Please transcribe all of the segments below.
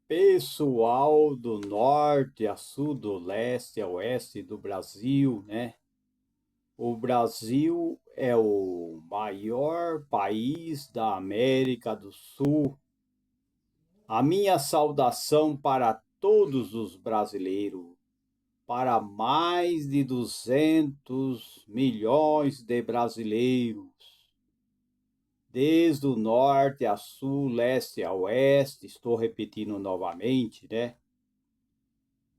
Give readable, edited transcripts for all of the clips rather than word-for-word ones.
Pessoal do norte a sul, do leste a oeste do Brasil, né? O Brasil é o maior país da América do Sul. A minha saudação para todos os brasileiros, para mais de 200 milhões de brasileiros, desde o norte a sul, leste a oeste, estou repetindo novamente, né?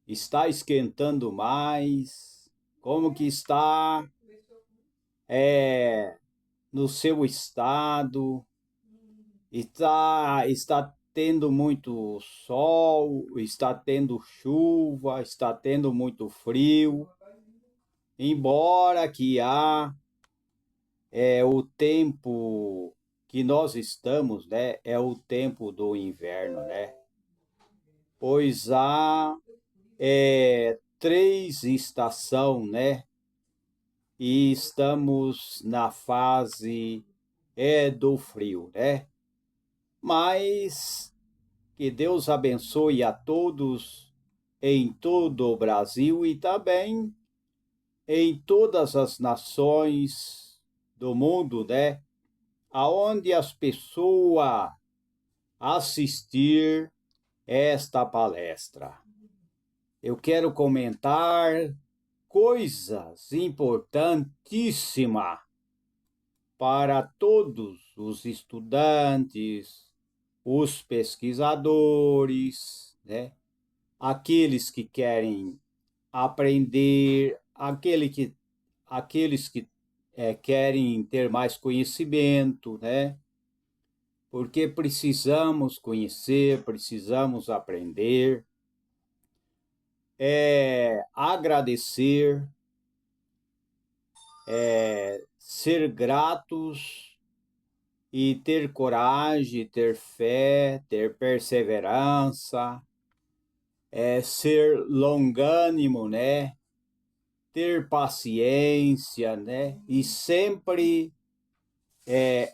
Está esquentando mais? Como que está é, no seu estado? Está tendo muito sol? Está tendo chuva? Está tendo muito frio? Embora que há o tempo que nós estamos, né? É o tempo do inverno, né? Pois há três estações, né? E estamos na fase do frio, né? Mas que Deus abençoe a todos em todo o Brasil e também em todas as nações do mundo, né? Aonde as pessoas assistir esta palestra. Eu quero comentar coisas importantíssimas para todos os estudantes, os pesquisadores, né? Aqueles que querem aprender, aqueles que querem ter mais conhecimento, né? Porque precisamos conhecer, precisamos aprender, agradecer, ser gratos e ter coragem, ter fé, ter perseverança, ser longânimo, né? Ter paciência, né? E sempre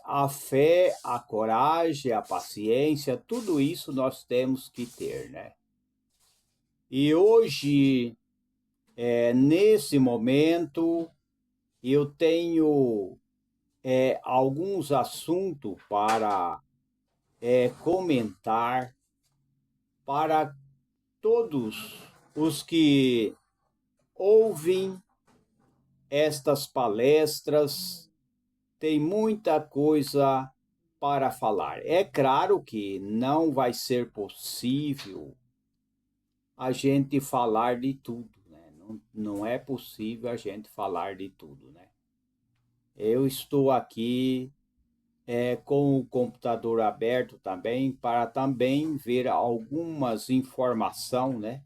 a fé, a coragem, a paciência, tudo isso nós temos que ter, né? E hoje, nesse momento, eu tenho alguns assuntos para comentar para todos os que ouvem estas palestras. Tem muita coisa para falar. É claro que não vai ser possível a gente falar de tudo, né? Não é possível a gente falar de tudo, né? Eu estou aqui com o computador aberto também para também ver algumas informações, né?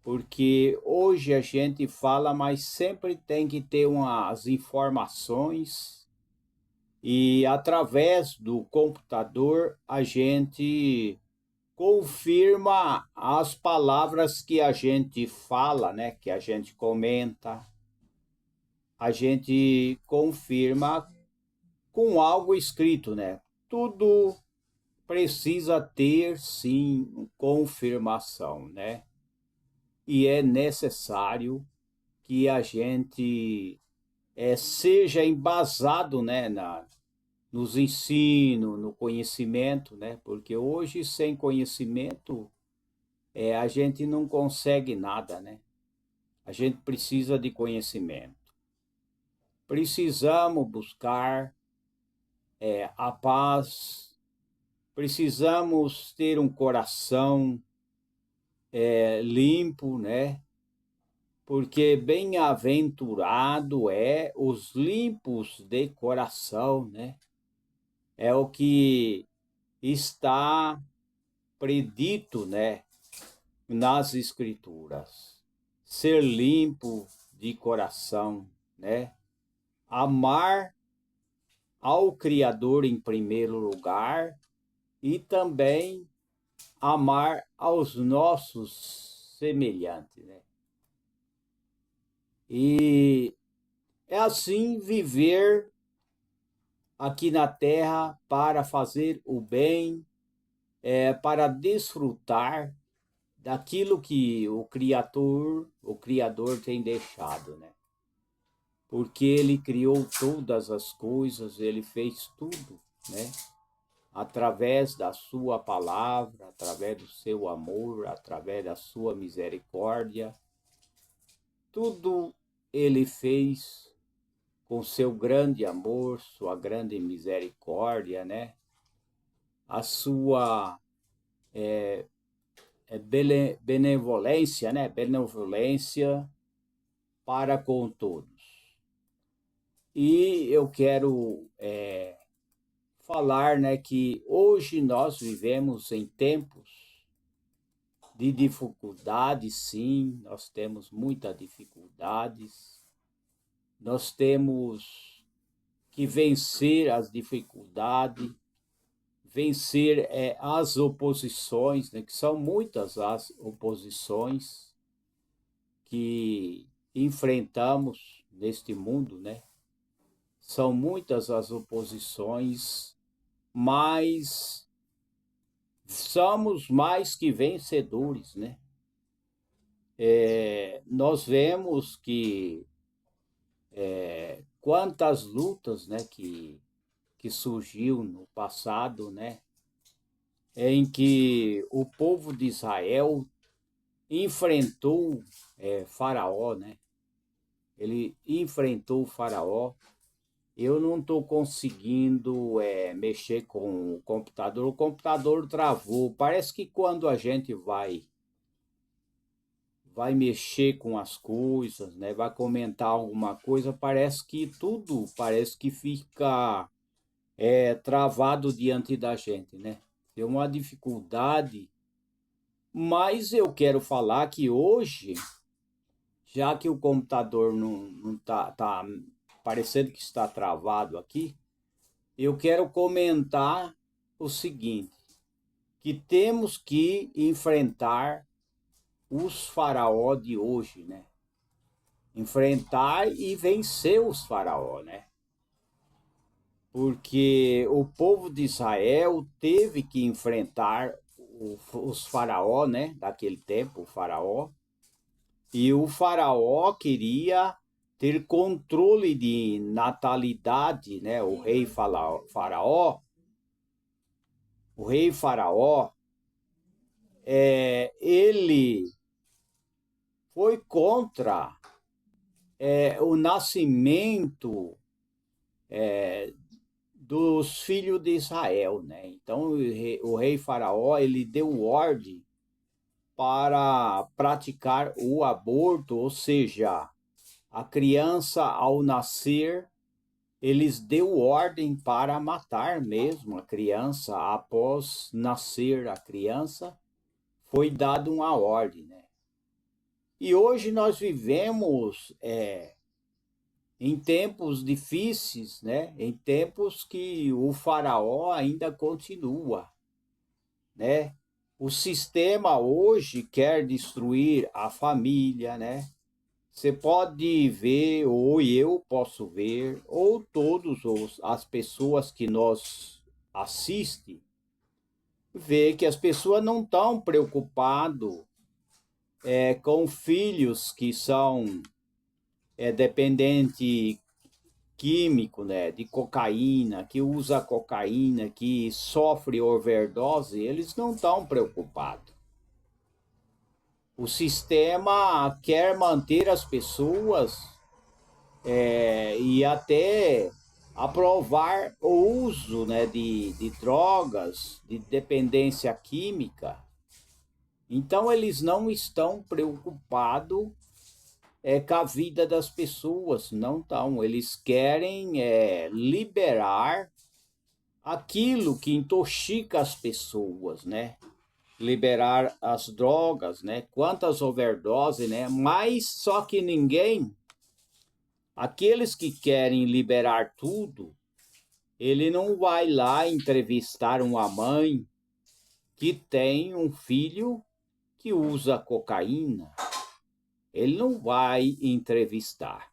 Porque hoje a gente fala, mas sempre tem que ter umas informações e através do computador a gente confirma as palavras que a gente fala, né? Que a gente comenta, a gente confirma com algo escrito, né? Tudo precisa ter, sim, confirmação, né? E é necessário que a gente seja embasado, né, nos ensinos, no conhecimento, né? Porque hoje, sem conhecimento, a gente não consegue nada, né? A gente precisa de conhecimento. Precisamos buscar a paz, precisamos ter um coração limpo, né? Porque bem-aventurado é os limpos de coração, né? É o que está predito, né, nas escrituras. Ser limpo de coração, né? Amar ao Criador em primeiro lugar e também amar aos nossos semelhantes, né? E é assim viver aqui na terra para fazer o bem para desfrutar daquilo que o Criador tem deixado, né? Porque ele criou todas as coisas, ele fez tudo, né? Através da sua palavra, através do seu amor, através da sua misericórdia. Tudo ele fez com seu grande amor, sua grande misericórdia, né? A sua benevolência, né? Benevolência para com todos. E eu quero falar, né, que hoje nós vivemos em tempos de dificuldades, sim, nós temos muitas dificuldades, nós temos que vencer as dificuldades, vencer as oposições, né, que são muitas as oposições que enfrentamos neste mundo, né? São muitas as oposições, mas somos mais que vencedores, né? Nós vemos que quantas lutas, né, que surgiu no passado, né, em que o povo de Israel enfrentou Faraó, né? Ele enfrentou o Faraó. Eu não estou conseguindo mexer com o computador travou. Parece que quando a gente vai mexer com as coisas, né, vai comentar alguma coisa, parece que tudo parece que fica travado diante da gente, né? Tem uma dificuldade, mas eu quero falar que hoje, já que o computador não tá parecendo que está travado aqui, eu quero comentar o seguinte, que temos que enfrentar os faraó de hoje, né? Enfrentar e vencer os faraó, né? Porque o povo de Israel teve que enfrentar os faraó, né? Daquele tempo, o faraó. E o faraó queria ter controle de natalidade, né? O rei faraó, ele foi contra o nascimento dos filhos de Israel, né? Então o rei faraó ele deu ordem para praticar o aborto, ou seja, a criança ao nascer eles deu ordem para matar mesmo a criança após nascer a criança, foi dada uma ordem, né? E hoje nós vivemos em tempos difíceis, né? Em tempos que o faraó ainda continua, né? O sistema hoje quer destruir a família, né? Você pode ver, ou eu posso ver, ou as pessoas que nós assistem, vê que as pessoas não estão preocupadas com filhos que são dependentes químico, né, de cocaína, que usa cocaína, que sofre overdose, eles não estão preocupados. O sistema quer manter as pessoas e até aprovar o uso, né, de drogas, de dependência química. Então, eles não estão preocupados com a vida das pessoas, não estão. Eles querem liberar aquilo que intoxica as pessoas, né? Liberar as drogas, né? Quantas overdoses, né? Mas só que aqueles que querem liberar tudo, ele não vai lá entrevistar uma mãe que tem um filho que usa cocaína. Ele não vai entrevistar.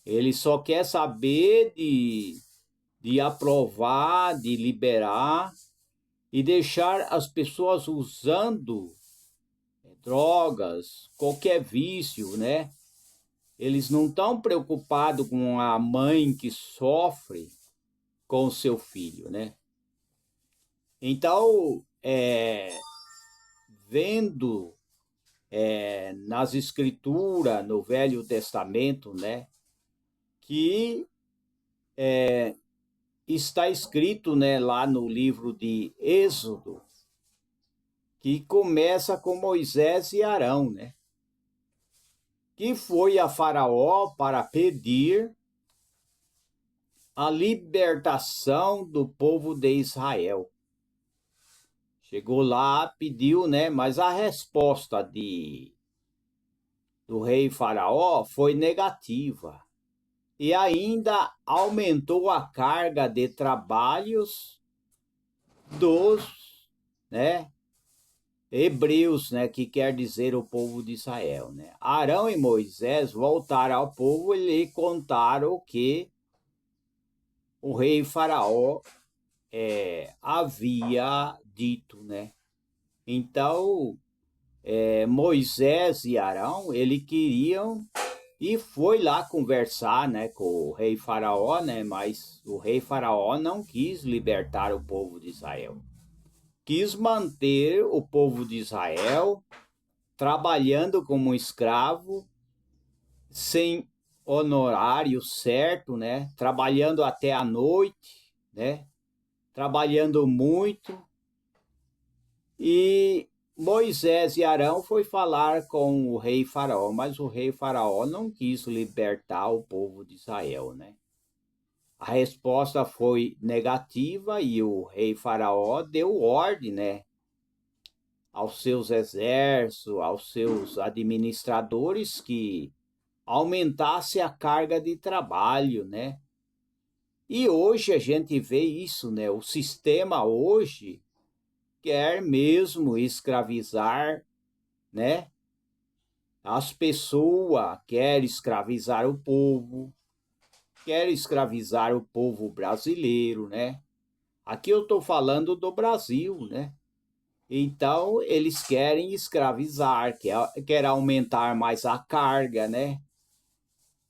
Ele só quer saber de aprovar, de liberar e deixar as pessoas usando drogas, qualquer vício, né? Eles não estão preocupados com a mãe que sofre com o seu filho, né? Então, vendo nas escrituras, no Velho Testamento, né, que está escrito, né, lá no livro de Êxodo, que começa com Moisés e Arão, né, que foi a Faraó para pedir a libertação do povo de Israel. Chegou lá, pediu, né, mas a resposta do rei Faraó foi negativa. E ainda aumentou a carga de trabalhos dos, né, hebreus, né, que quer dizer o povo de Israel, né? Arão e Moisés voltaram ao povo e lhe contaram que o rei Faraó havia dito, né? Então, Moisés e Arão, ele queriam e foi lá conversar, né, com o rei Faraó, né, mas o rei Faraó não quis libertar o povo de Israel. Quis manter o povo de Israel trabalhando como escravo, sem honorário certo, né, trabalhando até a noite, né, trabalhando muito. E Moisés e Arão foi falar com o rei Faraó, mas o rei Faraó não quis libertar o povo de Israel, né? A resposta foi negativa e o rei Faraó deu ordem, né, aos seus exércitos, aos seus administradores que aumentasse a carga de trabalho, né? E hoje a gente vê isso, né? O sistema hoje quer mesmo escravizar, né? As pessoas, quer escravizar o povo, quer escravizar o povo brasileiro, né? Aqui eu estou falando do Brasil, né? Então, eles querem escravizar, quer aumentar mais a carga, né?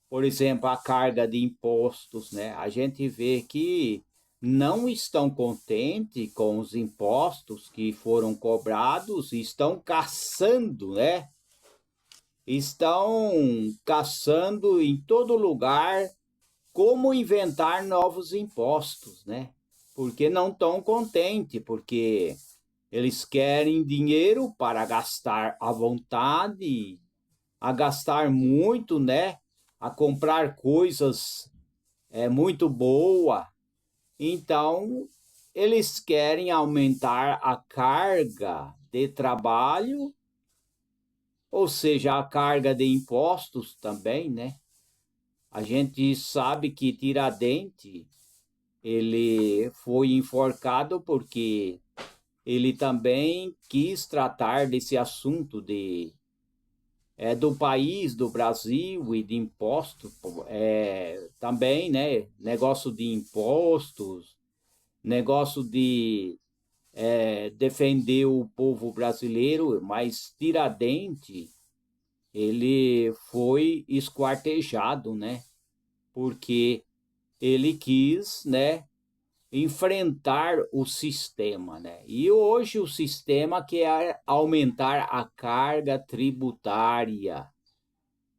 Por exemplo, a carga de impostos, né? A gente vê que não estão contentes com os impostos que foram cobrados e estão caçando, né? Estão caçando em todo lugar como inventar novos impostos, né? Porque não estão contentes, porque eles querem dinheiro para gastar à vontade, a gastar muito, né? A comprar coisas muito boa. Então, eles querem aumentar a carga de trabalho, ou seja, a carga de impostos também, né? A gente sabe que Tiradentes, ele foi enforcado porque ele também quis tratar desse assunto do país, do Brasil e de impostos, também, né? Negócio de impostos, negócio de defender o povo brasileiro, mas Tiradentes, ele foi esquartejado, né? Porque ele quis, né, enfrentar o sistema, né? E hoje o sistema quer aumentar a carga tributária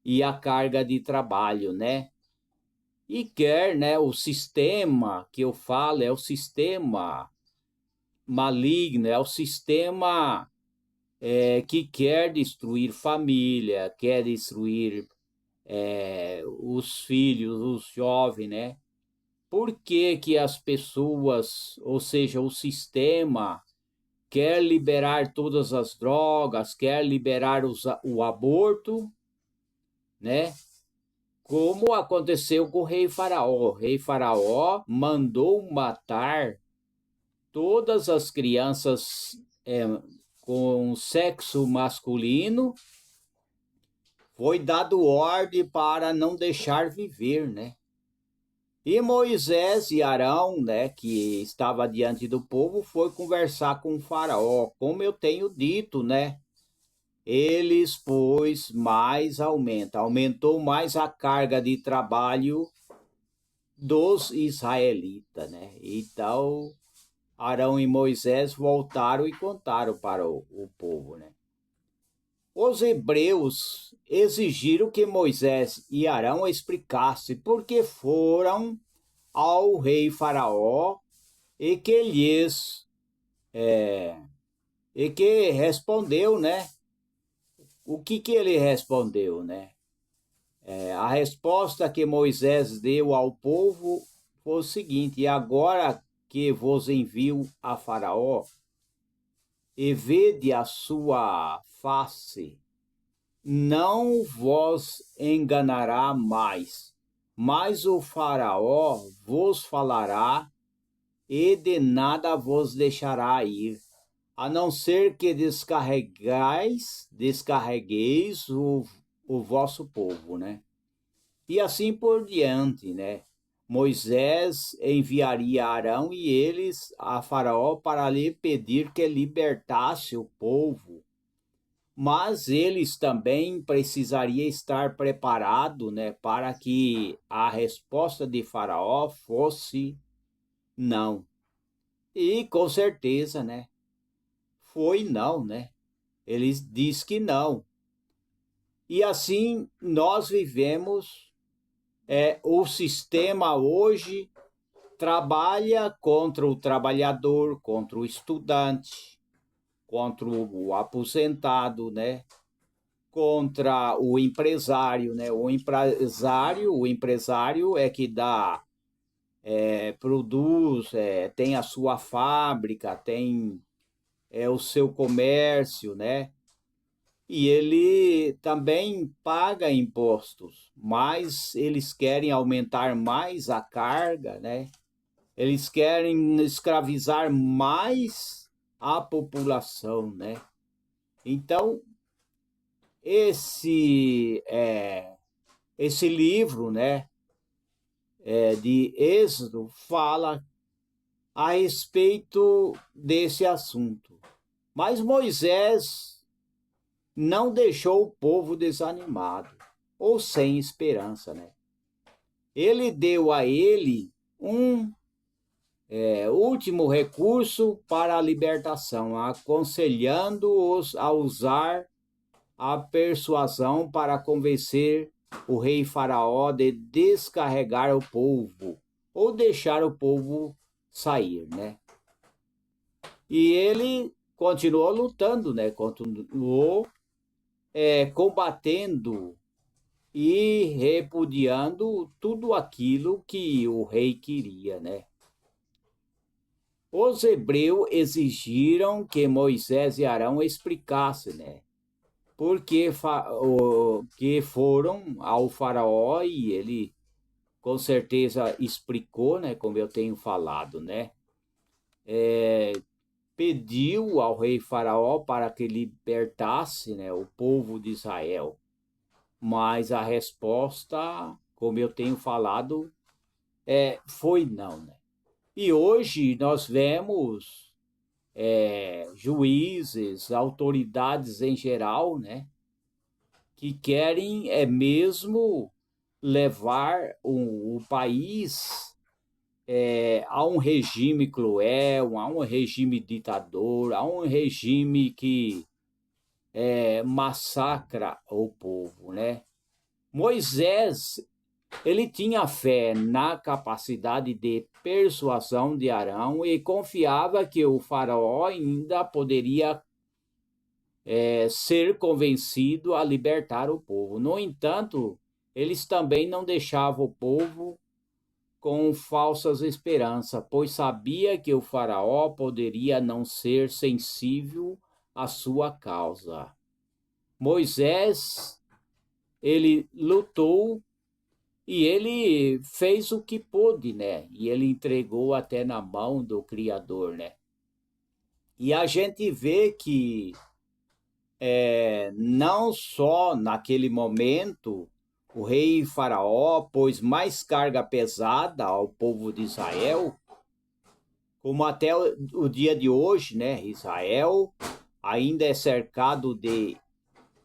e a carga de trabalho, né? E quer, né, o sistema que eu falo é o sistema maligno, é o sistema que quer destruir família, quer destruir os filhos, os jovens, né? Por que que as pessoas, ou seja, o sistema, quer liberar todas as drogas, quer liberar o aborto, né? Como aconteceu com o rei Faraó. O rei Faraó mandou matar todas as crianças com sexo masculino, foi dado ordem para não deixar viver, né? E Moisés e Arão, né, que estava diante do povo, foi conversar com o faraó. Como eu tenho dito, né, eles, pois, aumentou mais a carga de trabalho dos israelitas, né? Então, Arão e Moisés voltaram e contaram para o povo, né? Os hebreus exigiram que Moisés e Arão explicassem por que foram ao rei Faraó e que lhes e que respondeu, né? O que ele respondeu, né? A resposta que Moisés deu ao povo foi o seguinte: e agora que vos envio a Faraó, e vede a sua face, não vos enganará mais, mas o Faraó vos falará e de nada vos deixará ir, a não ser que descarregueis o vosso povo, né? E assim por diante, né? Moisés enviaria Arão e eles a Faraó para lhe pedir que libertasse o povo, mas eles também precisariam estar preparados, né, para que a resposta de Faraó fosse não. E com certeza, né, foi não, né? Ele diz que não. E assim nós vivemos o sistema hoje trabalha contra o trabalhador, contra o estudante, contra o aposentado, né? Contra o empresário, né? O empresário é que dá, produz, tem a sua fábrica, tem o seu comércio, né? E ele também paga impostos, mas eles querem aumentar mais a carga, né? Eles querem escravizar mais a população, né? Então, esse esse livro, né, de Êxodo fala a respeito desse assunto. Mas Moisés não deixou o povo desanimado ou sem esperança, né? Ele deu a ele um último recurso para a libertação, aconselhando-os a usar a persuasão para convencer o rei Faraó de descarregar o povo ou deixar o povo sair, né? E ele continuou lutando, né? Continuou combatendo e repudiando tudo aquilo que o rei queria, né? Os hebreus exigiram que Moisés e Arão explicassem, né? Porque que foram ao faraó e ele com certeza explicou, né? Como eu tenho falado, né? Pediu ao rei faraó para que libertasse, né, o povo de Israel. Mas a resposta, como eu tenho falado, foi não, né? E hoje nós vemos juízes, autoridades em geral, né, que querem mesmo levar o país a um regime cruel, a um regime ditador, a um regime que massacra o povo, né? Moisés, ele tinha fé na capacidade de persuasão de Arão e confiava que o faraó ainda poderia ser convencido a libertar o povo. No entanto, eles também não deixavam o povo com falsas esperanças, pois sabia que o faraó poderia não ser sensível à sua causa. Moisés, ele lutou e ele fez o que pôde, né? E ele entregou até na mão do Criador, né? E a gente vê que não só naquele momento O rei Faraó pôs mais carga pesada ao povo de Israel, como até o dia de hoje, né? Israel ainda é cercado de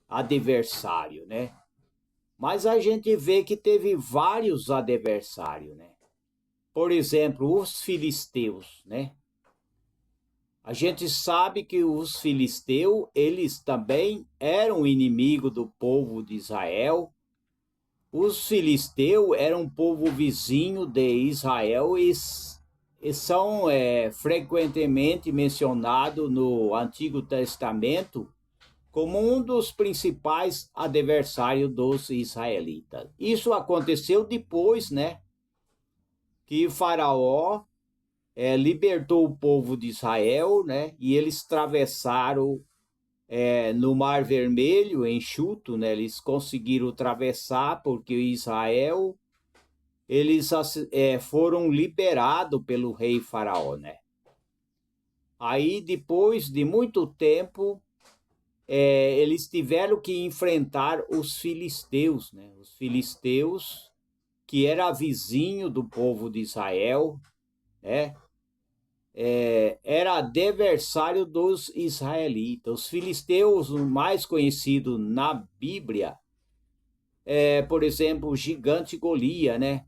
adversário, né? Mas a gente vê que teve vários adversários, né? Por exemplo, os filisteus, né? A gente sabe que os filisteus, eles também eram inimigo do povo de Israel. Os filisteus eram um povo vizinho de Israel e são frequentemente mencionados no Antigo Testamento como um dos principais adversários dos israelitas. Isso aconteceu depois, né, que Faraó libertou o povo de Israel, né, e eles atravessaram no Mar Vermelho, enxuto, né, eles conseguiram atravessar porque Israel, eles foram liberados pelo rei Faraó, né. Aí, depois de muito tempo, eles tiveram que enfrentar os filisteus, né? Os filisteus, que era vizinho do povo de Israel, né? Era adversário dos israelitas. Os filisteus, o mais conhecido na Bíblia, por exemplo, o gigante Golias, né?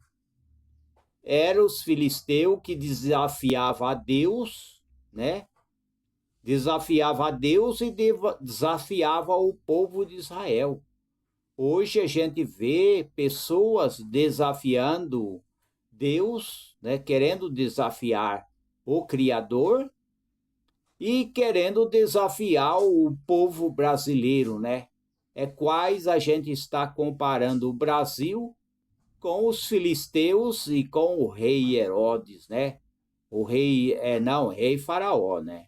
Era os filisteus que desafiava a Deus, né? Desafiava a Deus e desafiava o povo de Israel. Hoje a gente vê pessoas desafiando Deus, né, querendo desafiar o Criador e querendo desafiar o povo brasileiro, né? É quais a gente está comparando o Brasil com os filisteus e com o rei Herodes, né? O rei, rei Faraó, né?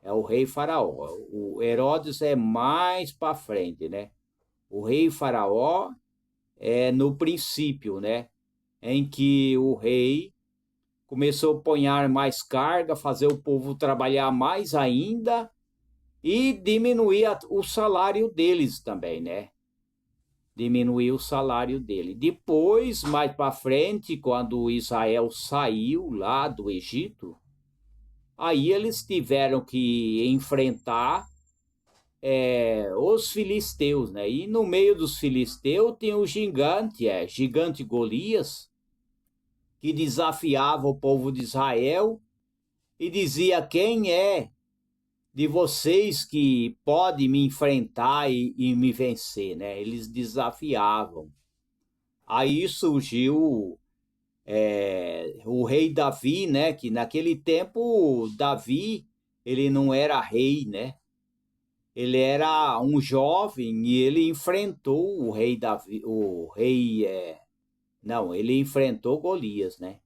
É o rei Faraó. O Herodes é mais para frente, né? O rei Faraó é no princípio, né? Em que o rei começou a ponhar mais carga, fazer o povo trabalhar mais ainda e diminuir o salário deles também, né? Diminuir o salário dele. Depois, mais para frente, quando Israel saiu lá do Egito, aí eles tiveram que enfrentar os filisteus, né? E no meio dos filisteus tem o gigante, gigante Golias, que desafiava o povo de Israel e dizia: quem é de vocês que pode me enfrentar e me vencer, né? Eles desafiavam. Aí surgiu o rei Davi, né? Que naquele tempo Davi ele não era rei, né? Ele era um jovem e ele enfrentou o rei Davi, o rei não, ele enfrentou Golias, né?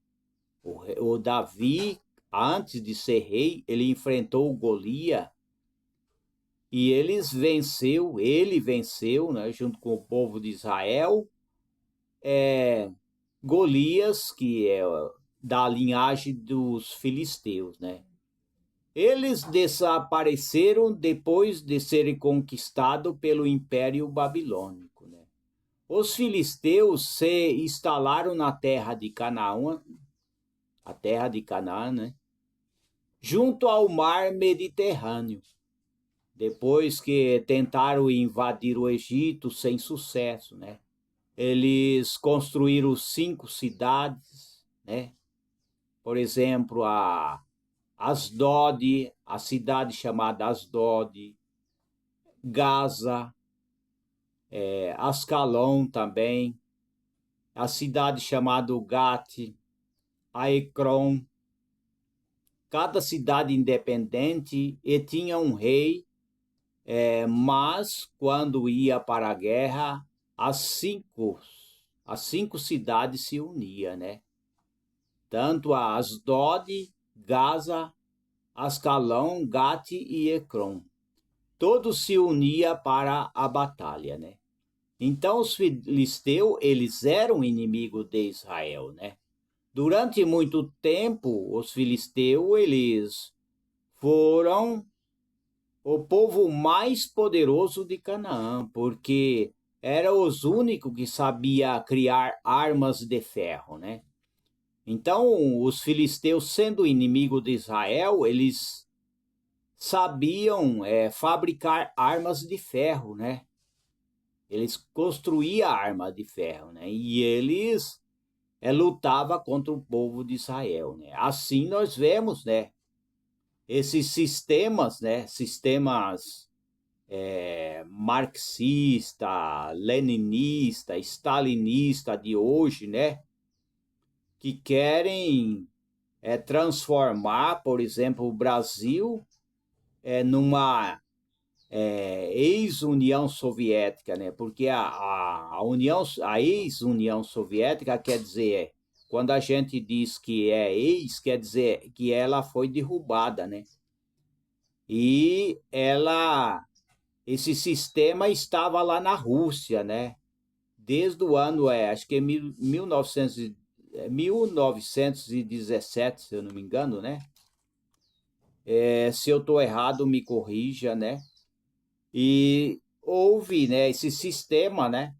O Davi, antes de ser rei, ele enfrentou o Golias e ele venceu, né, junto com o povo de Israel, Golias, que é da linhagem dos filisteus, né? Eles desapareceram depois de serem conquistados pelo Império Babilônico, né? Os filisteus se instalaram na terra de Canaã, a terra de Canaã, né? Junto ao mar Mediterrâneo, depois que tentaram invadir o Egito sem sucesso, né? Eles construíram 5 cidades, né? Por exemplo, a Asdod, a cidade chamada Asdod, Gaza, Ascalon também, a cidade chamada Gate, a Ecrom, cada cidade independente e tinha um rei, mas quando ia para a guerra, as cinco cidades se uniam, né? Tanto a Asdod, Gaza, Ascalon, Gate e Ecrom. Todos se uniam para a batalha, né? Então os filisteus, eles eram inimigos de Israel, né? Durante muito tempo, os filisteus, eles foram o povo mais poderoso de Canaã, porque eram os únicos que sabiam criar armas de ferro, né? Então, os filisteus, sendo inimigo de Israel, eles sabiam fabricar armas de ferro, né? Eles construíam armas de ferro, né? E eles lutavam contra o povo de Israel, né? Assim nós vemos, né? Esses sistemas, né? Sistemas marxista, leninista, stalinista de hoje, né? Que querem transformar, por exemplo, o Brasil numa ex-União Soviética, né? Porque a ex-União Soviética quer dizer, quando a gente diz que é ex, quer dizer que ela foi derrubada, né? E esse sistema estava lá na Rússia, né? Desde o ano, acho que é 1917, se eu não me engano, né? Se eu estou errado, me corrija, né? E houve, né, esse sistema, né,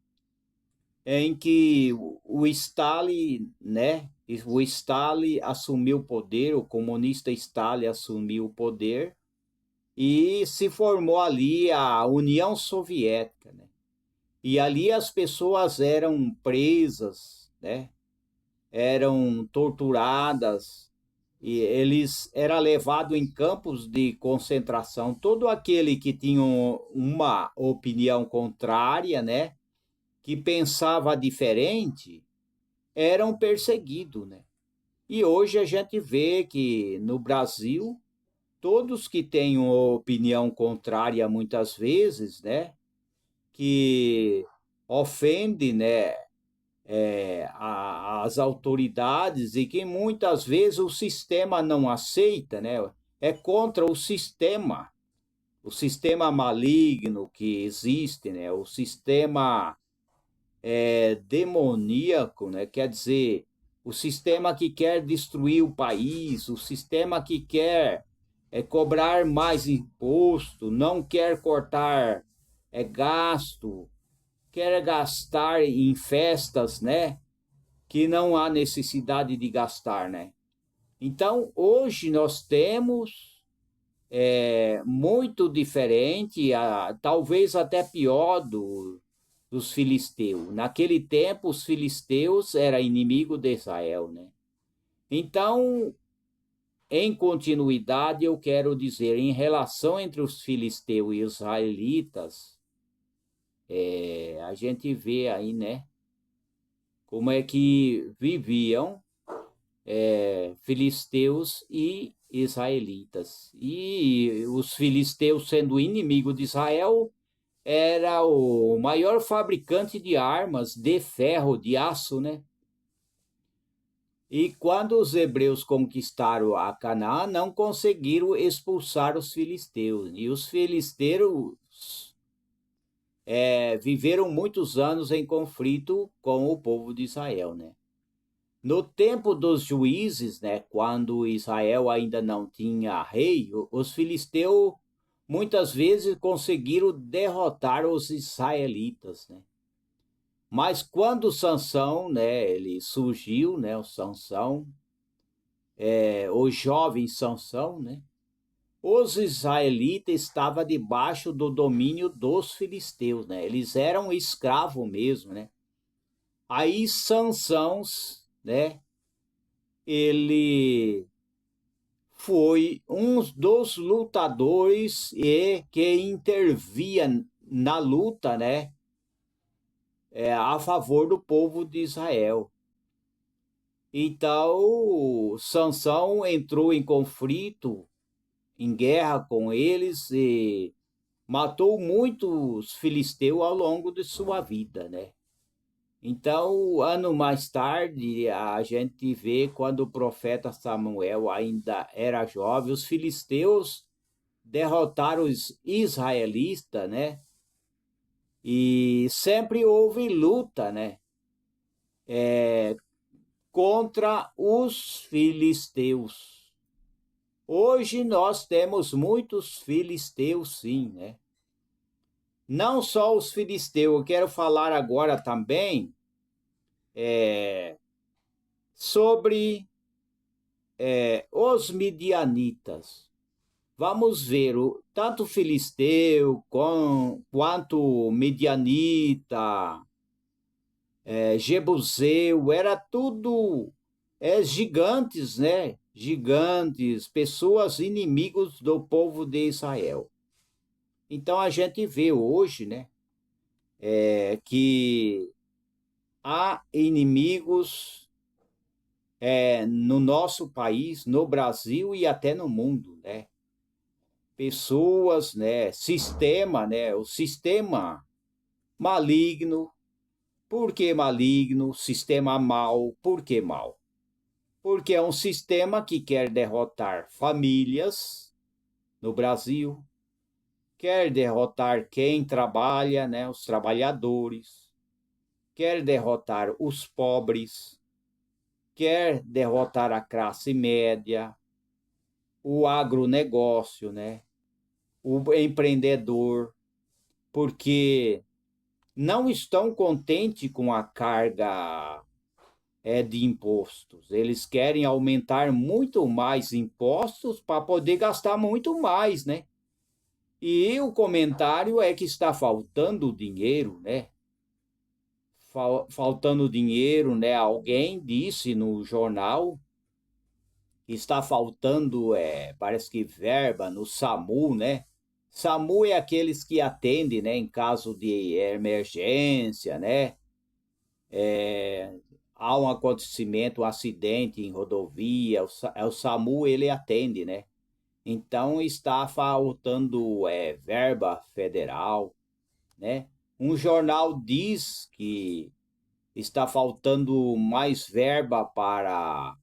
em que o Stalin, né, o Stalin assumiu o poder, o comunista Stalin assumiu o poder e se formou ali a União Soviética, né? E ali as pessoas eram presas, né? Eram torturadas e eles eram levados em campos de concentração. Todo aquele que tinha uma opinião contrária, né, que pensava diferente, eram perseguidos, né? E hoje a gente vê que no Brasil todos que têm uma opinião contrária muitas vezes, né, que ofende, né, as autoridades e que muitas vezes o sistema não aceita, né? É contra o sistema maligno que existe, né? O sistema demoníaco, né? Quer dizer, o sistema que quer destruir o país, o sistema que quer cobrar mais imposto, não quer cortar gasto, quer gastar em festas, né? Que não há necessidade de gastar, né? Então, hoje nós temos muito diferente, talvez até pior dos filisteus. Naquele tempo, os filisteus eram inimigo de Israel, né? Então, em continuidade, eu quero dizer, em relação entre os filisteus e os israelitas, a gente vê aí, né, como é que viviam filisteus e israelitas. E os filisteus, sendo inimigo de Israel, era o maior fabricante de armas de ferro, de aço, né? E quando os hebreus conquistaram a Canaã, não conseguiram expulsar os filisteus. E os filisteus viveram muitos anos em conflito com o povo de Israel, né? No tempo dos juízes, né, quando Israel ainda não tinha rei, os filisteus muitas vezes conseguiram derrotar os israelitas, né? Mas quando Sansão, né, ele surgiu, né, o Sansão, o jovem Sansão, né, os israelitas estavam debaixo do domínio dos filisteus, né? Eles eram escravos mesmo, né? Aí Sansão, né, ele foi um dos lutadores e que intervia na luta, né, a favor do povo de Israel. Então, Sansão entrou em conflito, em guerra com eles e matou muitos filisteus ao longo de sua vida, né? Então, ano mais tarde, a gente vê quando o profeta Samuel ainda era jovem, os filisteus derrotaram os israelitas, né? E sempre houve luta, né? Contra os filisteus. Hoje nós temos muitos filisteus, sim, né? não só os filisteus, eu quero falar agora também é, sobre os midianitas. Vamos ver, tanto filisteu quanto midianita, jebuseu, era tudo gigantes, né? Gigantes, pessoas inimigos do povo de Israel. Então a gente vê hoje, né, que há inimigos no nosso país, no Brasil e até no mundo, né? Pessoas, né? Sistema, né? O sistema maligno. Por que maligno? Sistema mau. Por que mau? Porque é um sistema que quer derrotar famílias no Brasil, quer derrotar quem trabalha, né? Os trabalhadores, quer derrotar os pobres, quer derrotar a classe média, o agronegócio, né? O empreendedor, porque não estão contentes com a carga de impostos. Eles querem aumentar muito mais impostos para poder gastar muito mais, né? E o comentário é que está faltando dinheiro, né? Faltando dinheiro, né? Alguém disse no jornal que está faltando, parece que verba no SAMU, né? SAMU é aqueles que atendem, né, em caso de emergência, né? Há um acontecimento, um acidente em rodovia, o SAMU ele atende, né? Então está faltando verba federal, né? Um jornal diz que está faltando mais verba para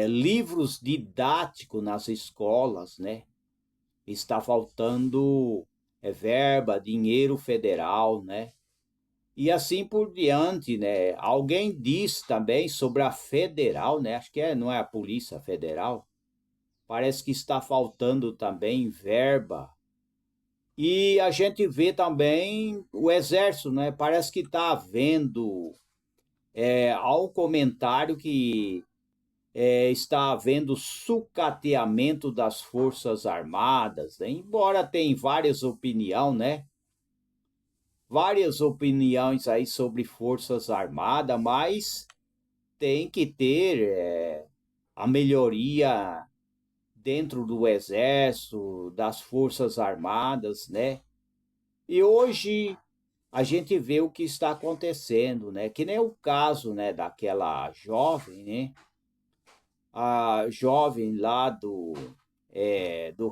livros didáticos nas escolas, né? Está faltando verba, dinheiro federal, né? E assim por diante, né? Alguém diz também sobre a federal, né? Acho que não é a Polícia Federal. Parece que está faltando também verba. E a gente vê também o Exército, né? Parece que está havendo há um comentário que está havendo sucateamento das Forças Armadas, né? Embora tem várias opiniões, né? Várias opiniões aí sobre Forças Armadas, mas tem que ter a melhoria dentro do Exército, das Forças Armadas, né? E hoje a gente vê o que está acontecendo, né? Que nem o caso, né, daquela jovem, né? A jovem lá do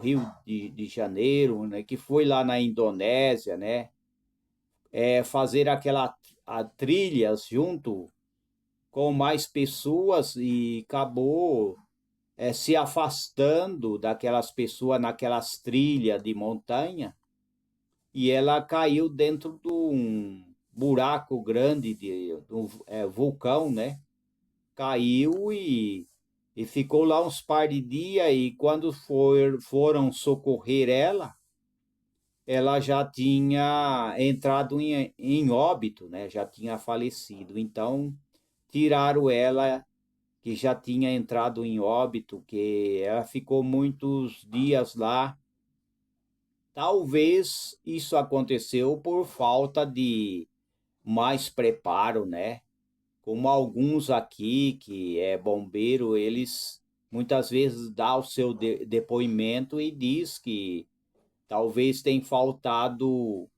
Rio de Janeiro, né? Que foi lá na Indonésia, né? Fazer trilhas junto com mais pessoas e acabou se afastando daquelas pessoas naquelas trilhas de montanha e ela caiu dentro de um buraco grande de um vulcão, né? Caiu e ficou lá uns par de dias e quando foram socorrer ela já tinha entrado em óbito, né? Já tinha falecido. Então, tiraram ela, que já tinha entrado em óbito, que ela ficou muitos dias lá. Talvez isso aconteceu por falta de mais preparo, né? Como alguns aqui, que é bombeiro, eles muitas vezes dá o seu depoimento e diz que talvez tenha faltado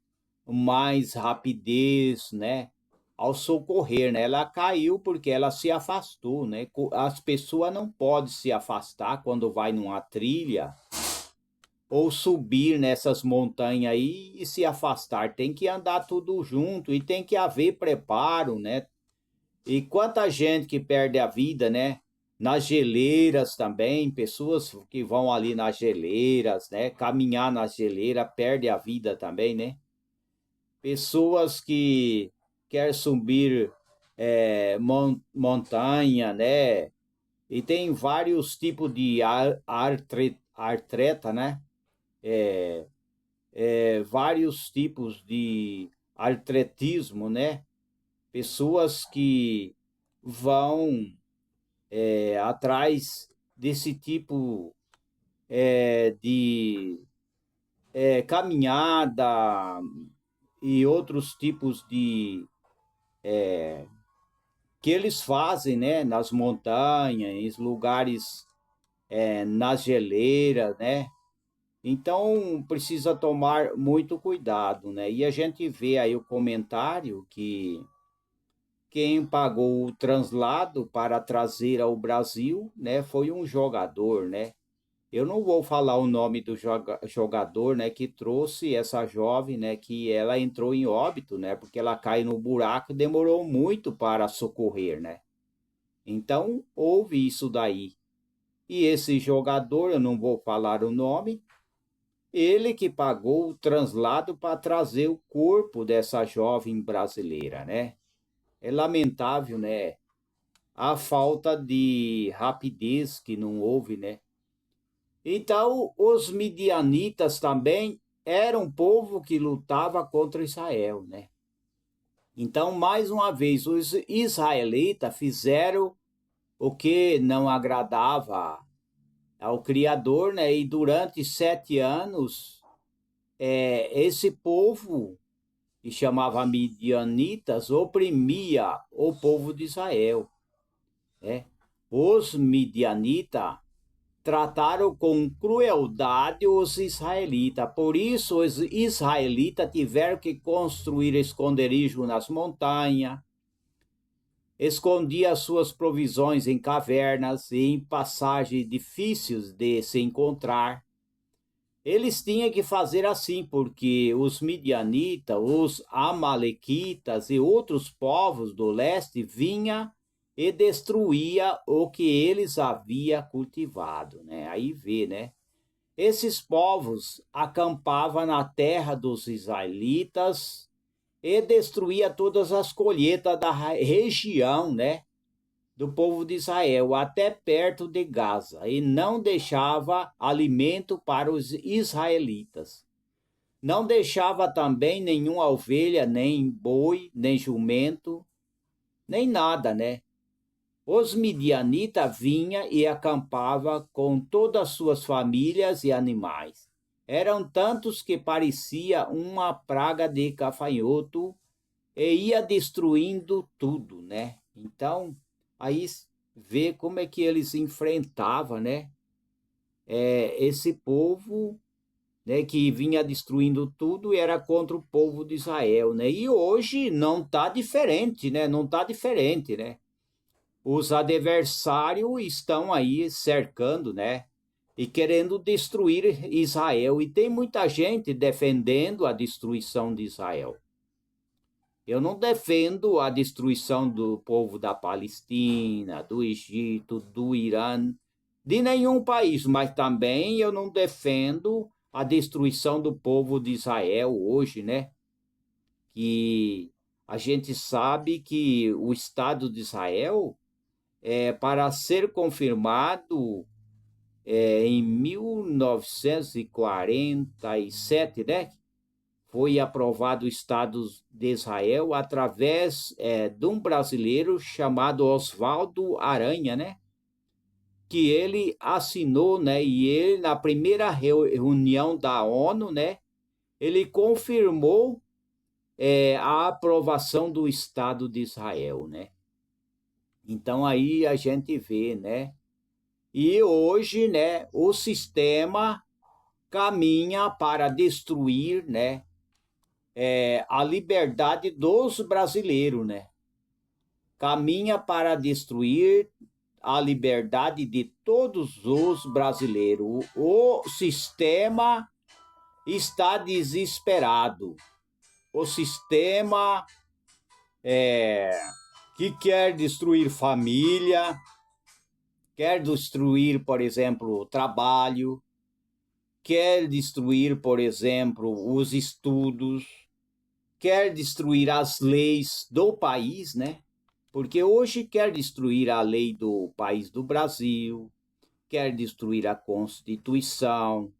mais rapidez, né? Ao socorrer, né? Ela caiu porque ela se afastou, né? As pessoas não podem se afastar quando vai numa trilha ou subir nessas montanhas aí e se afastar. Tem que andar tudo junto e tem que haver preparo, né? E quanta gente que perde a vida, né? Nas geleiras também, pessoas que vão ali nas geleiras, né? Caminhar nas geleiras, perde a vida também, né? Pessoas que querem subir montanha, né? E tem vários tipos de artreta, né? vários tipos de atletismo, né? Pessoas que vão atrás desse tipo de caminhada e outros tipos de que eles fazem, né, nas montanhas, em lugares, nas geleiras, né? Então precisa tomar muito cuidado, né? E a gente vê aí o comentário que quem pagou o translado para trazer ao Brasil, né, foi um jogador, né? Eu não vou falar o nome do jogador, né, que trouxe essa jovem, né, que ela entrou em óbito, né, porque ela caiu no buraco e demorou muito para socorrer, né? Então, houve isso daí. E esse jogador, eu não vou falar o nome, ele que pagou o translado para trazer o corpo dessa jovem brasileira, né? É lamentável, né? A falta de rapidez que não houve, né? Então, os midianitas também eram um povo que lutava contra Israel, né? Então, mais uma vez, os israelitas fizeram o que não agradava ao Criador, né? E durante 7 anos, esse povo, que chamava midianitas, oprimia o povo de Israel, né? Os midianitas trataram com crueldade os israelitas. Por isso, os israelitas tiveram que construir esconderijo nas montanhas, escondia suas provisões em cavernas e em passagens difíceis de se encontrar. Eles tinham que fazer assim, porque os midianitas, os amalequitas e outros povos do leste vinham e destruía o que eles haviam cultivado, né? Aí vê, né? Esses povos acampavam na terra dos israelitas e destruía todas as colheitas da região, né? Do povo de Israel até perto de Gaza e não deixava alimento para os israelitas. Não deixava também nenhuma ovelha, nem boi, nem jumento, nem nada, né? Os midianitas vinham e acampavam com todas as suas famílias e animais. Eram tantos que parecia uma praga de gafanhoto e ia destruindo tudo, né? Então, aí vê como é que eles enfrentavam, né? Esse povo, né, que vinha destruindo tudo e era contra o povo de Israel, né? E hoje não está diferente, né? Não está diferente, né? Os adversários estão aí cercando, né? E querendo destruir Israel. E tem muita gente defendendo a destruição de Israel. Eu não defendo a destruição do povo da Palestina, do Egito, do Irã, de nenhum país, mas também eu não defendo a destruição do povo de Israel hoje, né? Que a gente sabe que o Estado de Israel, para ser confirmado em 1947, né? Foi aprovado o Estado de Israel através de um brasileiro chamado Oswaldo Aranha, né? Que ele assinou, né? E ele, na primeira reunião da ONU, né? Ele confirmou a aprovação do Estado de Israel, né? Então aí a gente vê, né? E hoje, né? O sistema caminha para destruir, né? A liberdade dos brasileiros, né? Caminha para destruir a liberdade de todos os brasileiros. O sistema está desesperado. O sistema que quer destruir família, quer destruir, por exemplo, o trabalho, quer destruir, por exemplo, os estudos, quer destruir as leis do país, né? Porque hoje quer destruir a lei do país do Brasil, quer destruir a Constituição,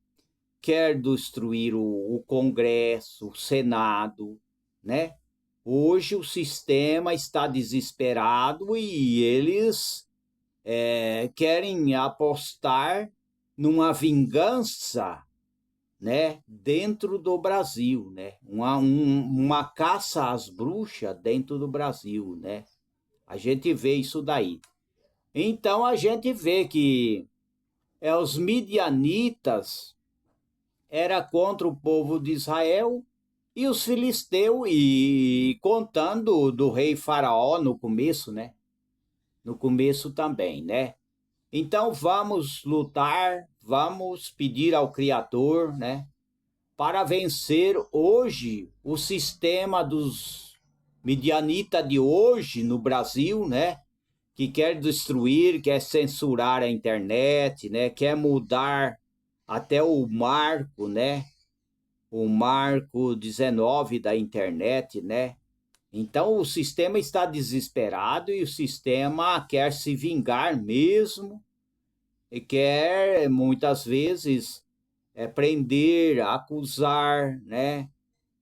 quer destruir o Congresso, o Senado, né? Hoje o sistema está desesperado e eles querem apostar numa vingança, né, dentro do Brasil, né? Uma caça às bruxas dentro do Brasil, né? A gente vê isso daí. Então a gente vê que os midianitas era contra o povo de Israel e os filisteus, e contando do rei Faraó no começo, né? No começo também, né? Então vamos lutar, vamos pedir ao Criador, né? Para vencer hoje o sistema dos midianitas de hoje no Brasil, né? Que quer destruir, quer censurar a internet, né? Quer mudar até o marco, né? O marco 19 da internet, né? Então o sistema está desesperado e o sistema quer se vingar mesmo e quer muitas vezes prender, acusar, né?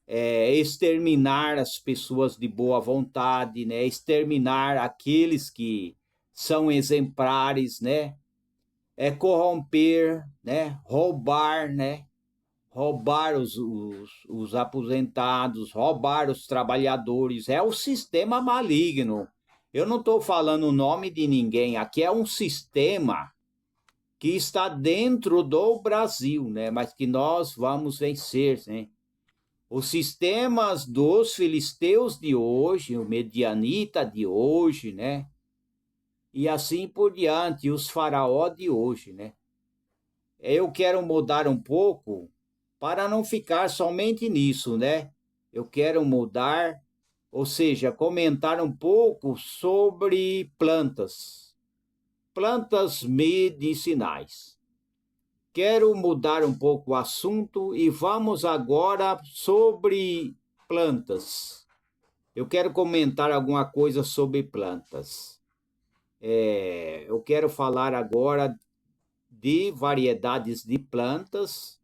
Exterminar as pessoas de boa vontade, né? Exterminar aqueles que são exemplares, né? Corromper, né? Roubar, né? Roubar os aposentados, roubar os trabalhadores. É o sistema maligno. Eu não estou falando o nome de ninguém, aqui é um sistema que está dentro do Brasil, né? Mas que nós vamos vencer, né? Os sistemas dos filisteus de hoje, o medianita de hoje, né? E assim por diante, os faraó de hoje, né? Eu quero mudar um pouco para não ficar somente nisso, né? Eu quero mudar, ou seja, comentar um pouco sobre plantas, plantas medicinais. Quero mudar um pouco o assunto e vamos agora sobre plantas. Eu quero comentar alguma coisa sobre plantas. Eu quero falar agora de variedades de plantas.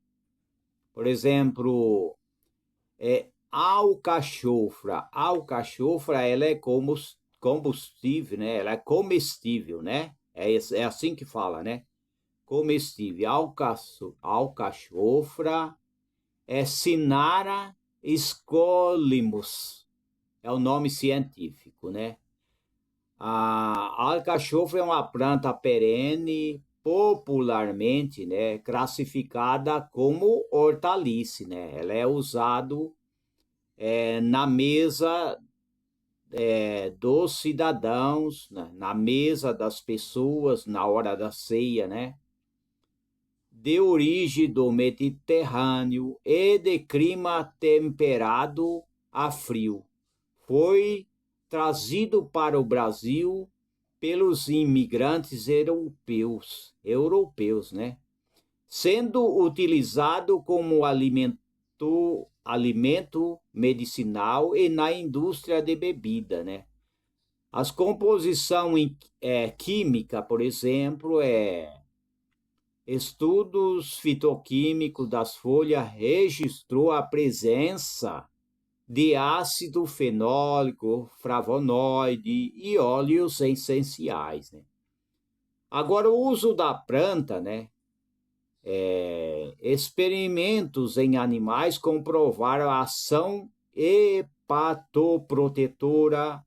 Por exemplo, alcachofra. A alcachofra, ela é combustível, né? Ela é comestível, né? É assim que fala, né? Comestível. Alcachofra é Cinara scolimus. É o nome científico, né? A alcachofra é uma planta perene, popularmente, né, classificada como hortaliça, né? Ela é usado na mesa dos cidadãos, né? Na mesa das pessoas, na hora da ceia, né? De origem do Mediterrâneo e de clima temperado a frio. Foi trazido para o Brasil pelos imigrantes europeus, né? Sendo utilizado como alimento medicinal e na indústria de bebida, né? As composição química, por exemplo, estudos fitoquímicos das folhas registrou a presença de ácido fenólico, flavonoide e óleos essenciais, né? Agora, o uso da planta, né? Experimentos em animais comprovaram a ação hepatoprotetora,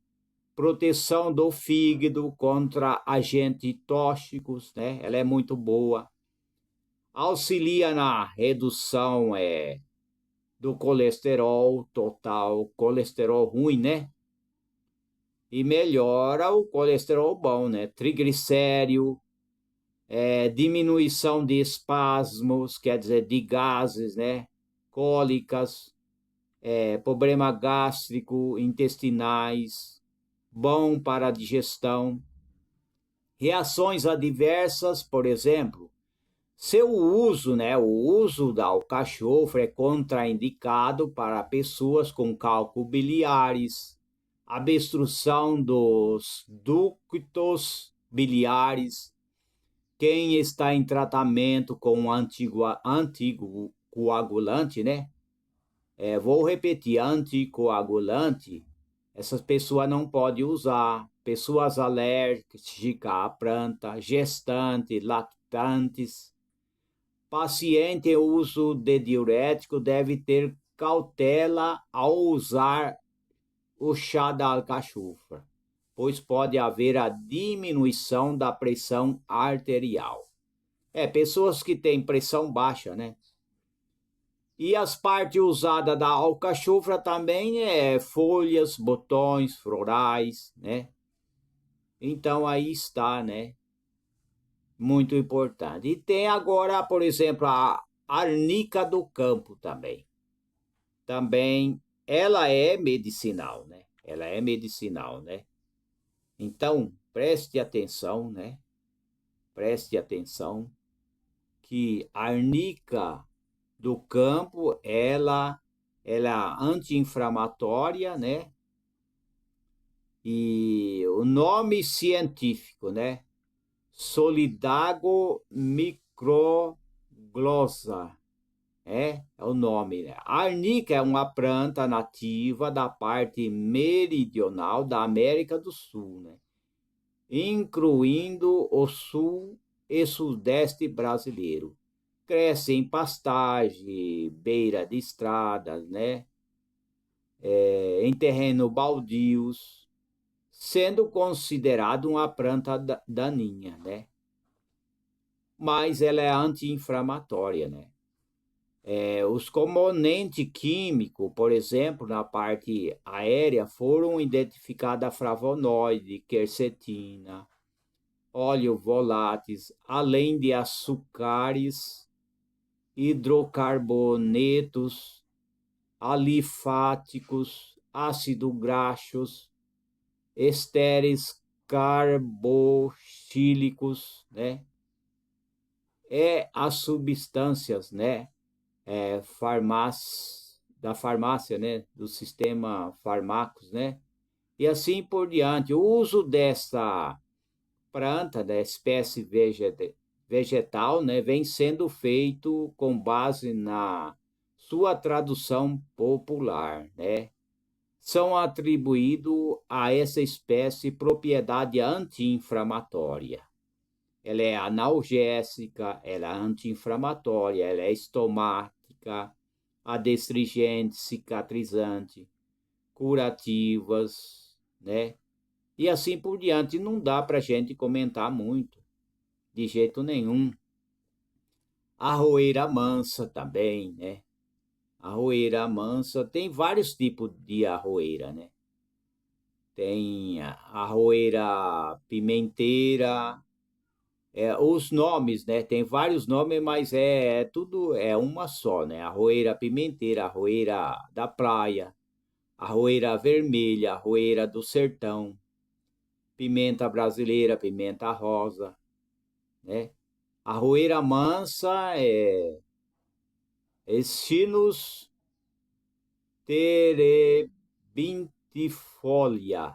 proteção do fígado contra agentes tóxicos, né? Ela é muito boa. Auxilia na redução do colesterol total, colesterol ruim, né? E melhora o colesterol bom, né? Triglicérido, diminuição de espasmos, quer dizer, de gases, né? Cólicas, problema gástrico, intestinais, bom para a digestão. Reações adversas, por exemplo, seu uso, né? O uso da alcachofra é contraindicado para pessoas com cálculos biliares, obstrução dos ductos biliares, quem está em tratamento com anticoagulante, né? Vou repetir, anticoagulante, essas pessoas não podem usar. Pessoas alérgicas à planta, gestantes, lactantes. Paciente em uso de diurético deve ter cautela ao usar o chá da alcachofra, pois pode haver a diminuição da pressão arterial. Pessoas que têm pressão baixa, né? E as partes usadas da alcachofra também folhas, botões, florais, né? Então aí está, né? Muito importante. E tem agora, por exemplo, a arnica do campo também. Também ela é medicinal, né? Ela é medicinal, né? Então, preste atenção, né? Preste atenção que a arnica do campo, ela é anti-inflamatória, né? E o nome científico, né? Solidago microglossa, é o nome, né? A arnica é uma planta nativa da parte meridional da América do Sul, né? Incluindo o sul e sudeste brasileiro. Cresce em pastagem, beira de estradas, né? Em terreno baldios, sendo considerado uma planta daninha, né? Mas ela é anti-inflamatória, né? Os componentes químicos, por exemplo, na parte aérea, foram identificados flavonoide, quercetina, óleo voláteis, além de açúcares, hidrocarbonetos, alifáticos, ácidos graxos, estéreis carboxílicos, né? As substâncias, né? Da farmácia, né? Do sistema farmacos, né? E assim por diante. O uso dessa planta, da espécie vegetal, né? Vem sendo feito com base na sua tradução popular, né? São atribuídos a essa espécie propriedade anti-inflamatória. Ela é analgésica, ela é anti-inflamatória, ela é estomática, adstringente, cicatrizante, curativas, né? E assim por diante. Não dá para a gente comentar muito, de jeito nenhum. A arroeira mansa também, né? A arroeira mansa, tem vários tipos de arroeira, né? Tem a arroeira pimenteira, os nomes, né? Tem vários nomes, mas tudo uma só, né? Arroeira pimenteira, arroeira da praia, arroeira vermelha, arroeira do sertão, pimenta brasileira, pimenta rosa, né? Arroeira mansa é Sinus terebintifolia,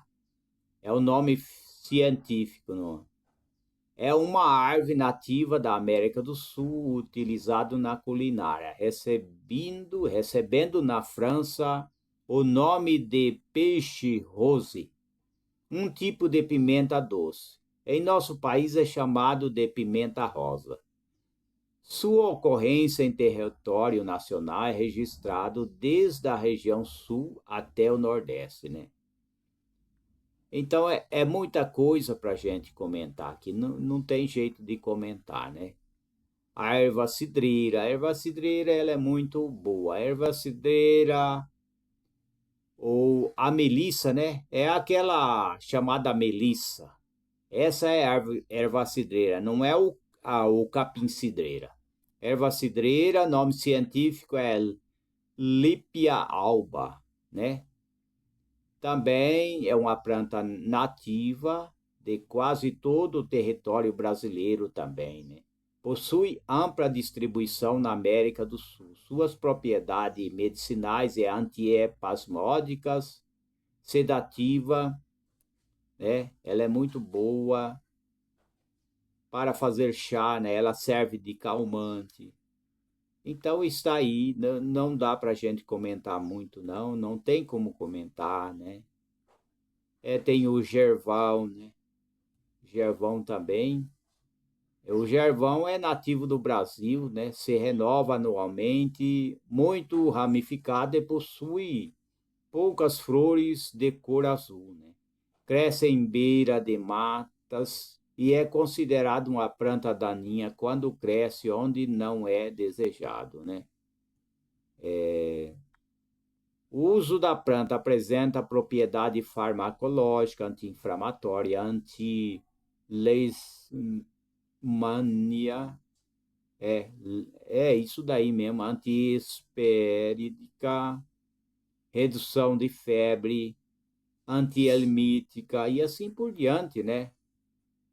é o nome científico, não? É uma árvore nativa da América do Sul, utilizado na culinária, recebendo na França o nome de peixe rose, um tipo de pimenta doce. Em nosso país é chamado de pimenta rosa. Sua ocorrência em território nacional é registrado desde a região sul até o nordeste, né? Então é muita coisa para a gente comentar aqui, não tem jeito de comentar, né? A erva cidreira ela é muito boa. A erva cidreira ou a melissa, né? É aquela chamada melissa. Essa é a erva cidreira, não é o capim cidreira. Erva cidreira, nome científico é Lipia alba, né? Também é uma planta nativa de quase todo o território brasileiro também, né? Possui ampla distribuição na América do Sul. Suas propriedades medicinais e antiespasmódicas, sedativa, né? Ela é muito boa para fazer chá, né? Ela serve de calmante. Então está aí, não dá para a gente comentar muito, não tem como comentar, né? Tem o gervão, né? Gervão também. O gervão é nativo do Brasil, né? Se renova anualmente, muito ramificado e possui poucas flores de cor azul, né? Cresce em beira de matas e é considerado uma planta daninha quando cresce onde não é desejado, né? O uso da planta apresenta propriedade farmacológica, anti-inflamatória, anti-leishmania, é, é isso daí mesmo, anti-espérica, redução de febre, antielmítica e assim por diante, né?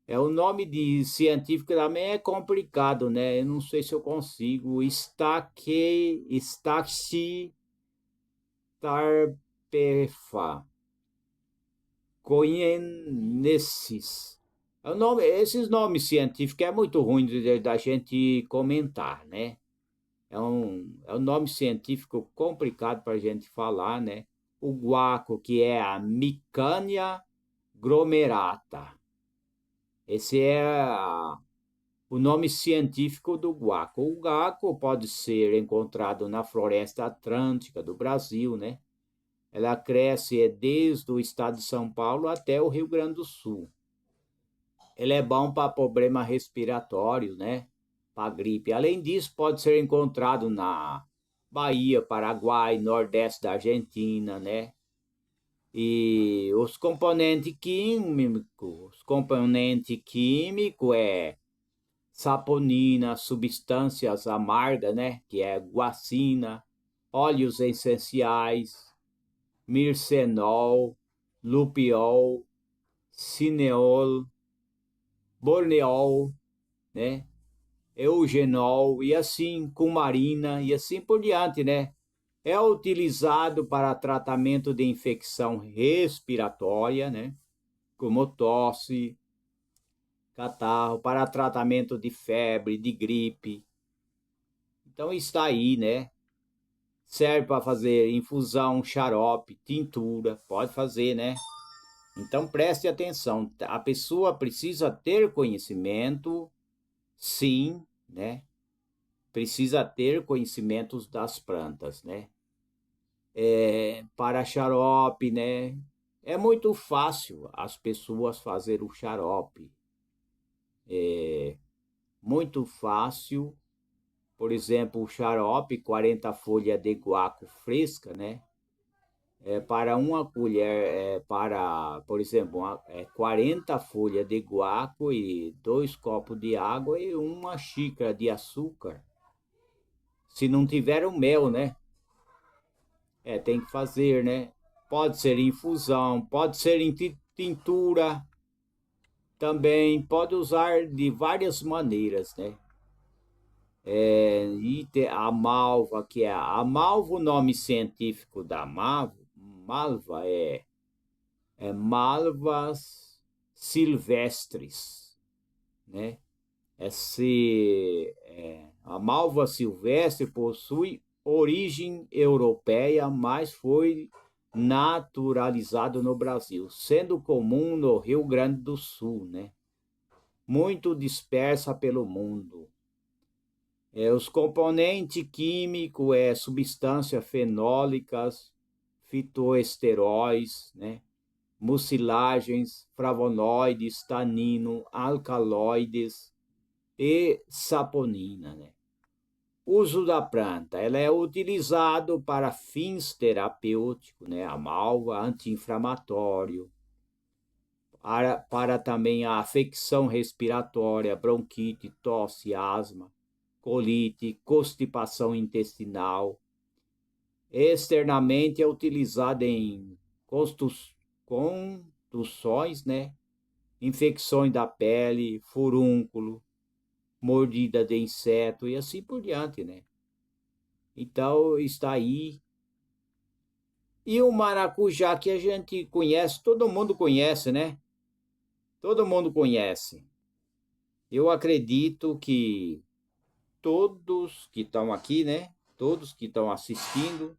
O nome de científico também é complicado, né? Eu não sei se eu consigo. Stachytarpefa coenensis. Esses nomes científicos é muito ruim da gente comentar, né? É um nome científico complicado para a gente falar, né? O guaco, que é a Micânia glomerata. Esse é o nome científico do guaco. O guaco pode ser encontrado na floresta atlântica do Brasil, né? Ela cresce desde o estado de São Paulo até o Rio Grande do Sul. Ele é bom para problema respiratório, né? Para gripe. Além disso, pode ser encontrado na Bahia, Paraguai, Nordeste da Argentina, né? E os componentes químicos é saponina, substâncias amargas, né? Que é guacina, óleos essenciais, mircenol, lupiol, cineol, borneol, né? Eugenol e assim cumarina e assim por diante, né? É utilizado para tratamento de infecção respiratória, né? Como tosse, catarro, para tratamento de febre, de gripe. Então está aí, né? Serve para fazer infusão, xarope, tintura, pode fazer, né? Então preste atenção, a pessoa precisa ter conhecimento, sim, né? Precisa ter conhecimentos das plantas, né? Para xarope, né? É muito fácil as pessoas fazer o xarope. Muito fácil. Por exemplo, o xarope, 40 folhas de guaco fresca, né? Para uma colher, por exemplo, 40 folhas de guaco e 2 copos de água e uma xícara de açúcar. Se não tiver o mel, né? Tem que fazer, né? Pode ser infusão, pode ser em tintura, também pode usar de várias maneiras, né? E a malva, que é a malva, o nome científico da malva é Malvas silvestres, né? A malva silvestre possui origem europeia, mas foi naturalizado no Brasil, sendo comum no Rio Grande do Sul, né? Muito dispersa pelo mundo. Os componentes químicos substâncias fenólicas, fitoesteróis, né? Mucilagens, flavonoides, tanino, alcaloides e saponina, né? Uso da planta. Ela é utilizado para fins terapêuticos, né? A malva, anti-inflamatório, para também a afecção respiratória, bronquite, tosse, asma, colite, constipação intestinal. Externamente é utilizada em contusões, né? Infecções da pele, furúnculo, mordida de inseto e assim por diante, né? Então está aí. E o maracujá que a gente conhece, todo mundo conhece, né? Todo mundo conhece. Eu acredito que todos que estão aqui, né? Todos que estão assistindo,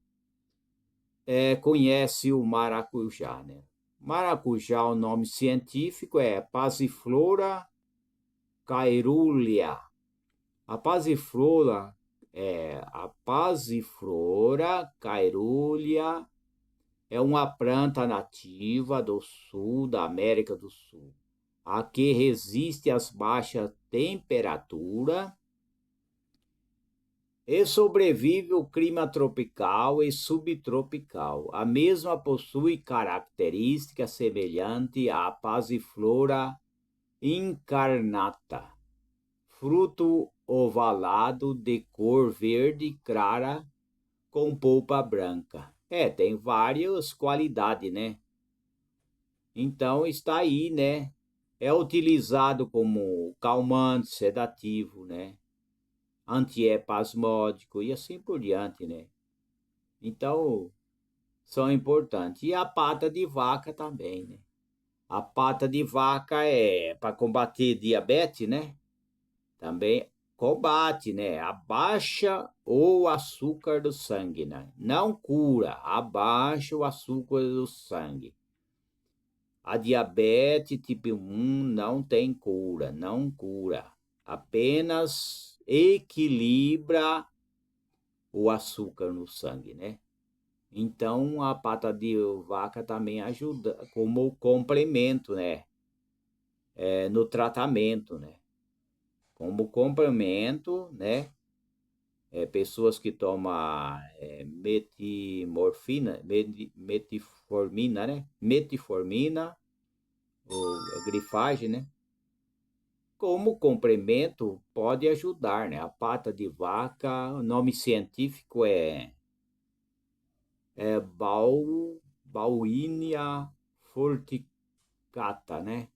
conhecem o maracujá, né? Maracujá, o nome científico é Passiflora caerulea. A Passiflora caerulea é uma planta nativa do sul da América do Sul, a que resiste às baixas temperaturas e sobrevive ao clima tropical e subtropical. A mesma possui características semelhantes à Passiflora incarnata, fruto ovalado de cor verde clara com polpa branca. Tem várias qualidades, né? Então está aí, né? É utilizado como calmante, sedativo, né? Antiespasmódico e assim por diante, né? Então, são importantes. E a pata de vaca também, né? A pata de vaca é para combater diabetes, né? Também combate, né? Abaixa o açúcar do sangue, né? Não cura, abaixa o açúcar do sangue. A diabetes tipo 1 não tem cura, não cura. Apenas equilibra o açúcar no sangue, né? Então a pata de vaca também ajuda como complemento, né? No tratamento, né? Como complemento, né? Pessoas que tomam metformina, né? Metformina, ou grifagem, né? Como complemento, pode ajudar, né? A pata de vaca, o nome científico é Bauhinia forticata, né?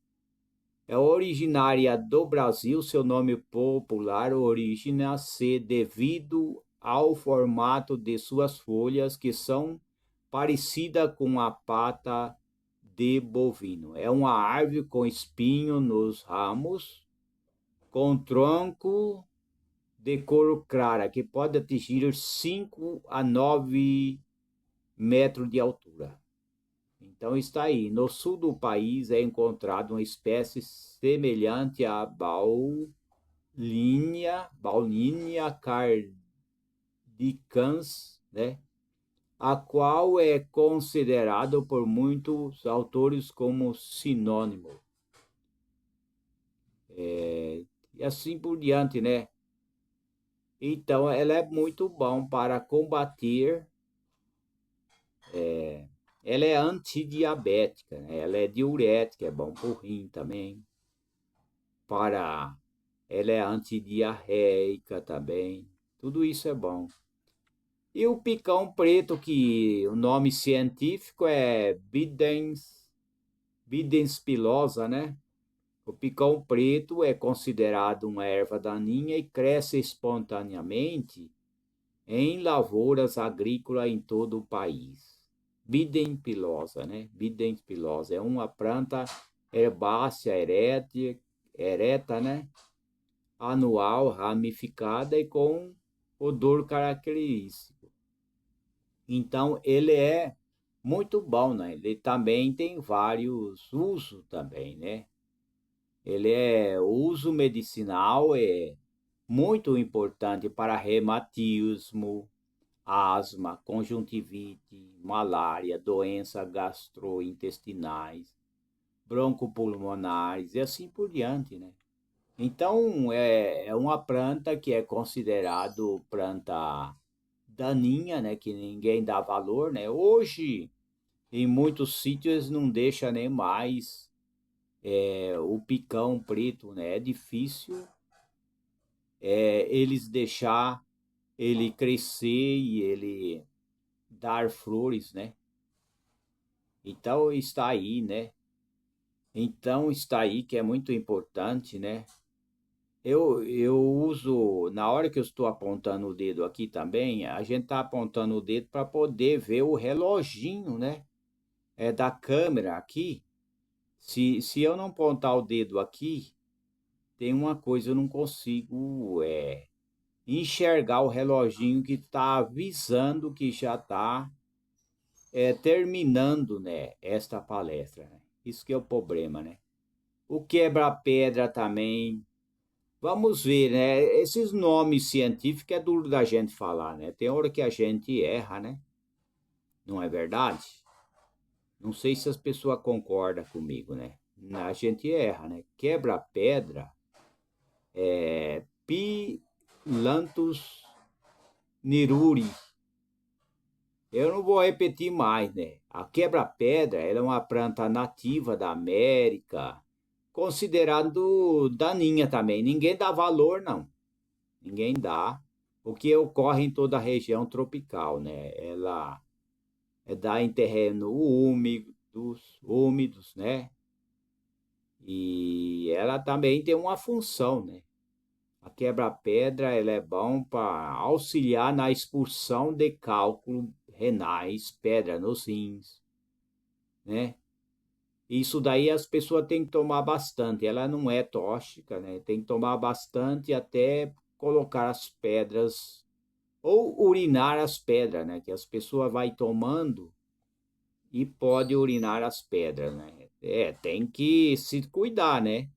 É originária do Brasil, seu nome popular origina-se devido ao formato de suas folhas, que são parecidas com a pata de bovino. É uma árvore com espinho nos ramos, com tronco de cor clara, que pode atingir 5 a 9 metros de altura. Então está aí. No sul do país é encontrada uma espécie semelhante à Baulinia cardicans, né? A qual é considerado por muitos autores como sinônimo. E assim por diante, né? Então, ela é muito bom para combater. Ela é antidiabética, né? Ela é diurética, é bom para o rim também. Ela é antidiarreica também. Tudo isso é bom. E o picão preto, que o nome científico é Bidens pilosa, né? O picão preto é considerado uma erva daninha e cresce espontaneamente em lavouras agrícolas em todo o país. Bidem pilosa, né? Bidem pilosa é uma planta herbácea ereta, né? Anual, ramificada e com odor característico. Então, ele é muito bom, né? Ele também tem vários usos também, né? Ele é uso medicinal, é muito importante para reumatismo, asma, conjuntivite, malária, doenças gastrointestinais, broncopulmonares e assim por diante, né? Então, é uma planta que é considerado planta daninha, né? Que ninguém dá valor, né? Hoje, em muitos sítios, não deixa nem mais o picão preto, né? É difícil eles deixar ele crescer e ele dar flores, né? Então está aí, né? Então está aí que é muito importante, né? Eu uso, na hora que eu estou apontando o dedo aqui também, a gente está apontando o dedo para poder ver o reloginho, né? Da câmera aqui. Se eu não apontar o dedo aqui, tem uma coisa eu não consigo enxergar o reloginho que está avisando que já está terminando, né, esta palestra, né? Isso que é o problema, né? O quebra-pedra também. Vamos ver, né? Esses nomes científicos é duro da gente falar, né? Tem hora que a gente erra, né? Não é verdade? Não sei se as pessoas concordam comigo, né? A gente erra, né? Quebra-pedra é Pilantus niruri. Eu não vou repetir mais, né? A quebra-pedra ela é uma planta nativa da América, considerado daninha também. Ninguém dá valor, não. Ninguém dá. O que ocorre em toda a região tropical, né? Ela dá em terreno úmidos, né? E ela também tem uma função, né? A quebra-pedra ela é bom para auxiliar na expulsão de cálculos renais, pedra nos rins, né? Isso daí as pessoas têm que tomar bastante. Ela não é tóxica, né? Tem que tomar bastante até colocar as pedras ou urinar as pedras, né? Que as pessoas vai tomando e pode urinar as pedras, né? Tem que se cuidar, né?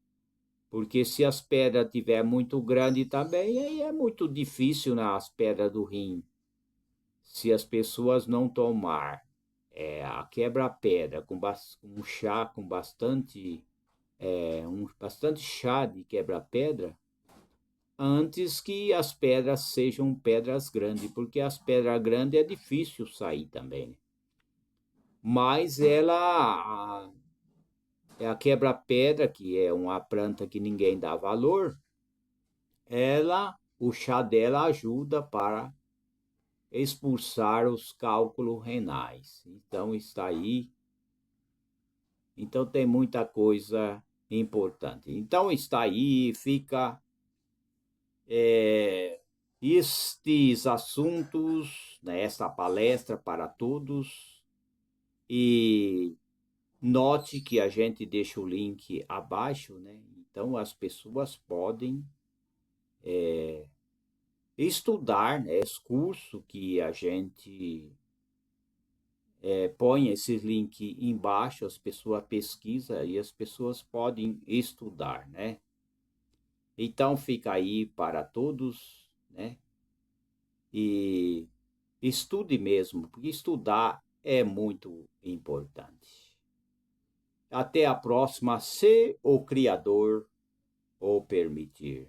Porque se as pedras tiver muito grande também, aí é muito difícil nas pedras do rim. Se as pessoas não tomar a quebra-pedra com um chá com bastante chá de quebra-pedra, antes que as pedras sejam pedras grandes, porque as pedras grandes é difícil sair também, né? Mas é a quebra-pedra, que é uma planta que ninguém dá valor, o chá dela ajuda para expulsar os cálculos renais. Então está aí. Então tem muita coisa importante. Então está aí, fica estes assuntos nessa palestra para todos e note que a gente deixa o link abaixo, né? Então as pessoas podem estudar, né? Esse curso que a gente põe esses links embaixo, as pessoas pesquisam e as pessoas podem estudar, né? Então fica aí para todos, né? E estude mesmo, porque estudar é muito importante. Até a próxima, se o Criador o permitir.